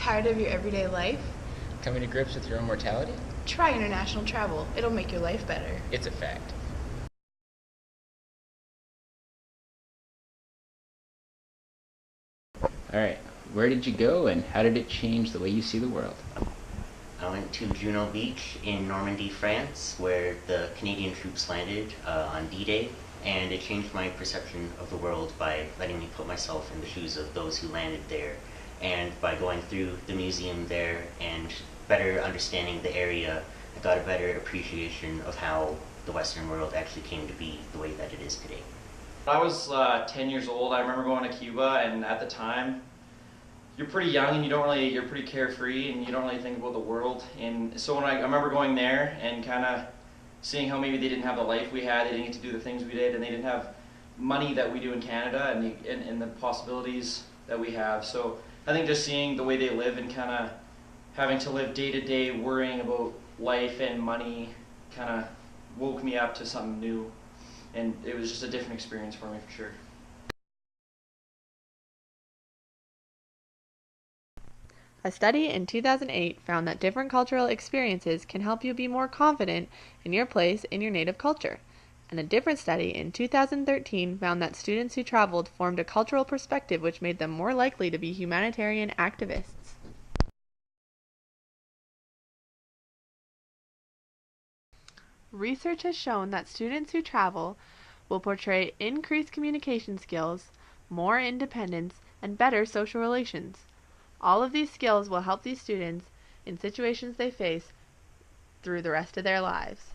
Tired of your everyday life? Coming to grips with your own mortality? Try international travel. It'll make your life better. It's a fact. Alright, where did you go and how did it change the way you see the world? I went to Juno Beach in Normandy, France, where the Canadian troops landed on D-Day, and it changed my perception of the world by letting me put myself in the shoes of those who landed there. And by going through the museum there and better understanding the area, I got a better appreciation of how the Western world actually came to be the way that it is today. I was 10 years old. I remember going to Cuba, and at the time, you're pretty young and you're pretty carefree and you don't really think about the world. And so when I remember going there and kind of seeing how maybe they didn't have the life we had, they didn't get to do the things we did, and they didn't have money that we do in Canada and the possibilities that we have. So I think just seeing the way they live and kind of having to live day to day worrying about life and money kind of woke me up to something new. And it was just a different experience for me, for sure. A study in 2008 found that different cultural experiences can help you be more confident in your place in your native culture. And a different study in 2013 found that students who traveled formed a cultural perspective which made them more likely to be humanitarian activists. Research has shown that students who travel will portray increased communication skills, more independence, and better social relations. All of these skills will help these students in situations they face through the rest of their lives.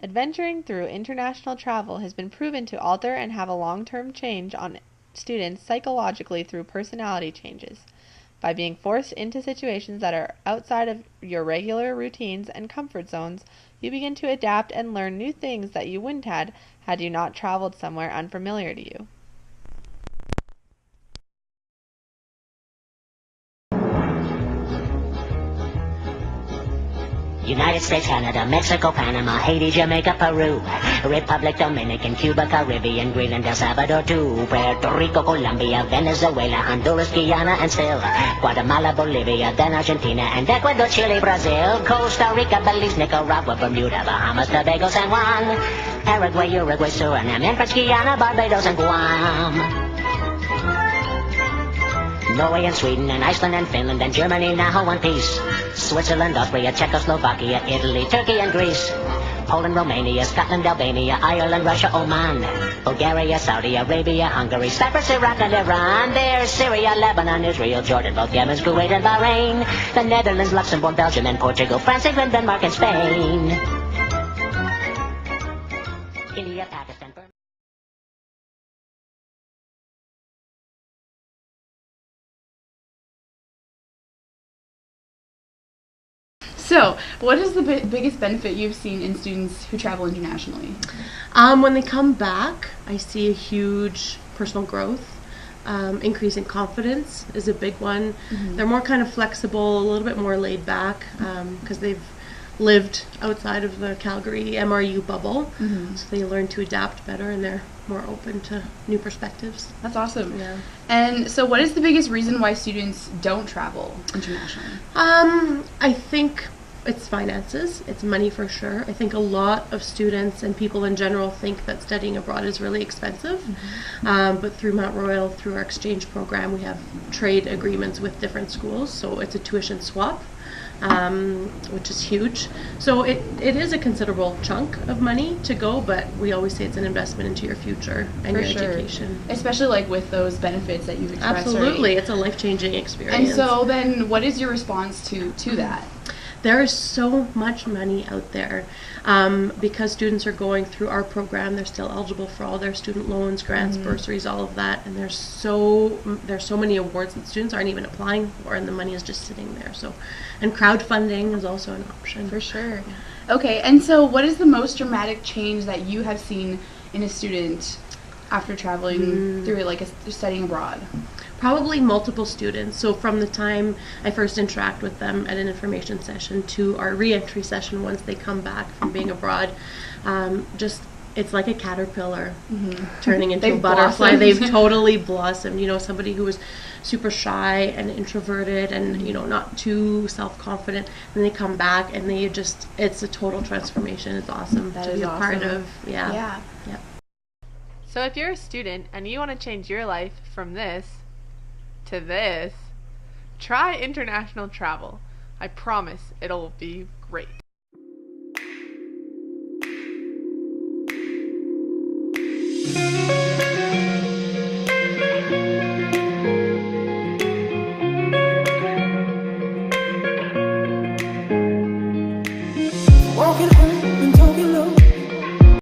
Adventuring through international travel has been proven to alter and have a long-term change on students psychologically through personality changes. By being forced into situations that are outside of your regular routines and comfort zones, you begin to adapt and learn new things that you wouldn't had you not traveled somewhere unfamiliar to you. United States, Canada, Mexico, Panama, Haiti, Jamaica, Peru, Republic, Dominican, Cuba, Caribbean, Greenland, El Salvador, too, Puerto Rico, Colombia, Venezuela, Honduras, Guyana, and still Guatemala, Bolivia, then Argentina, and Ecuador, Chile, Brazil, Costa Rica, Belize, Nicaragua, Bermuda, Bahamas, Tobago, San Juan, Paraguay, Uruguay, Suriname, and French Guiana, Barbados, and Guam. Norway and Sweden and Iceland and Finland and Germany now one piece. Switzerland, Austria, Czechoslovakia, Italy, Turkey and Greece. Poland, Romania, Scotland, Albania, Ireland, Russia, Oman. Bulgaria, Saudi Arabia, Hungary, Cyprus, Iraq and Iran. There's Syria, Lebanon, Israel, Jordan, both Yemen, Kuwait and Bahrain. The Netherlands, Luxembourg, Belgium and Portugal, France, England, Denmark and Spain. India, Pakistan, Burma. So, what is the biggest benefit you've seen in students who travel internationally? When they come back, I see a huge personal growth. Increasing confidence is a big one. Mm-hmm. They're more kind of flexible, a little bit more laid back because they've lived outside of the Calgary MRU bubble. Mm-hmm. So they learn to adapt better and they're more open to new perspectives. That's awesome. Yeah. And so what is the biggest reason why students don't travel internationally? I think it's finances. It's money for sure. I think a lot of students and people in general think that studying abroad is really expensive. Mm-hmm. But through Mount Royal, through our exchange program, we have trade agreements with different schools. So it's a tuition swap. Which is huge. So it is a considerable chunk of money to go, but we always say it's an investment into your future and your education. Especially like with those benefits that you've expressed. Absolutely, already. It's a life-changing experience. And so then what is your response to that? There is so much money out there. Because students are going through our program, they're still eligible for all their student loans, grants, bursaries, all of that, and there's so many awards that students aren't even applying for, and the money is just sitting there. So, and crowdfunding is also an option. For sure. Yeah. Okay, and so what is the most dramatic change that you have seen in a student after traveling through studying abroad? Probably multiple students. So from the time I first interact with them at an information session to our re-entry session once they come back from being abroad, just it's like a caterpillar turning into They've a butterfly. blossomed. They've totally blossomed. You know, somebody who was super shy and introverted and, you know, not too self-confident, and they come back and they just, it's a total transformation. It's awesome That to is be a part awesome. of. Yeah. Yeah. So if you're a student and you want to change your life from this to this, try international travel. I promise it'll be great. Walking home